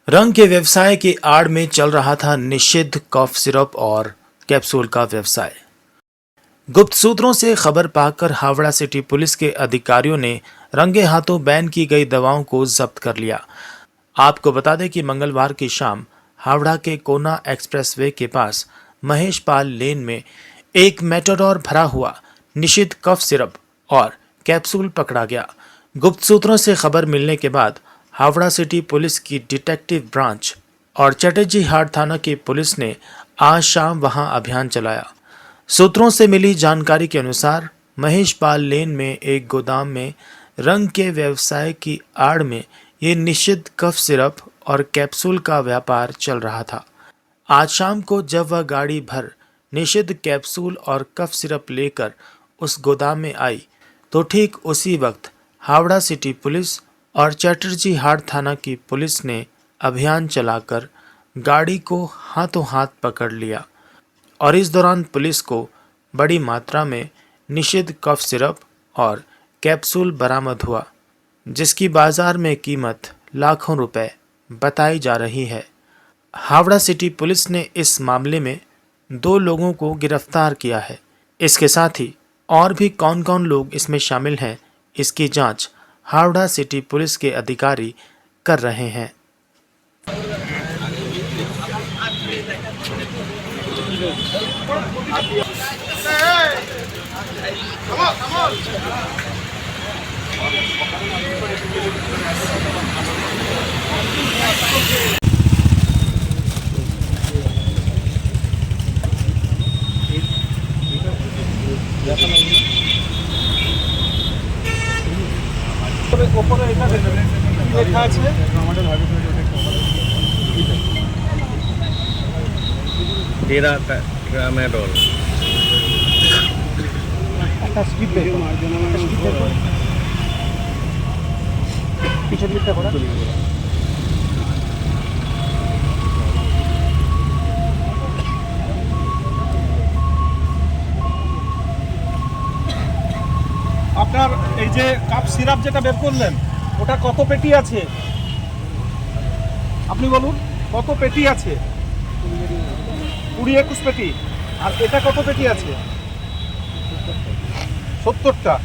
रंग के व्यवसाय की आड़ में चल रहा था निषिद्ध कफ सिरप और कैप्सूल का व्यवसाय। गुप्त सूत्रों से खबर पाकर हावड़ा सिटी पुलिस के अधिकारियों ने रंगे हाथों बैन की गई दवाओं को जब्त कर लिया। आपको बता दें कि मंगलवार की शाम हावड़ा के कोना एक्सप्रेसवे के पास महेश पाल लेन में एक मेटाडोर भरा हुआ निषिद्ध कफ सिरप और कैप्सूल पकड़ा गया। गुप्त सूत्रों से खबर मिलने के बाद हावड़ा सिटी पुलिस की डिटेक्टिव ब्रांच और चटर्जी हाट थाना की पुलिस ने आज शाम वहां अभियान चलाया। सूत्रों से मिली जानकारी के अनुसार महेश पाल लेन में एक गोदाम में रंग के व्यवसाय की आड़ में ये निषिद्ध कफ सिरप और कैप्सूल का व्यापार चल रहा था। आज शाम को जब वह गाड़ी भर निषिद्ध कैप्सूल और कफ सिरप लेकर उस गोदाम में आई तो ठीक उसी वक्त हावड़ा सिटी पुलिस और चटर्जी हाट थाना की पुलिस ने अभियान चलाकर गाड़ी को हाथों हाथ पकड़ लिया और इस दौरान पुलिस को बड़ी मात्रा में निषिद्ध कफ सिरप और कैप्सूल बरामद हुआ, जिसकी बाजार में कीमत लाखों रुपए बताई जा रही है। हावड़ा सिटी पुलिस ने इस मामले में 2 लोगों को गिरफ्तार किया है। इसके साथ ही और भी कौन कौन लोग इसमें शामिल हैं, इसकी जांच हावड़ा सिटी पुलिस के अधिकारी कर रहे हैं। तेरा ट्रामाडोल আপনার এই যে কাপ সিরাপ যেটা বের করলেন ওটা কত পেটি আছে আপনি বলুন কত পেটি আছে 20-21 পেটি আর এটা কত পেটি আছে 70টা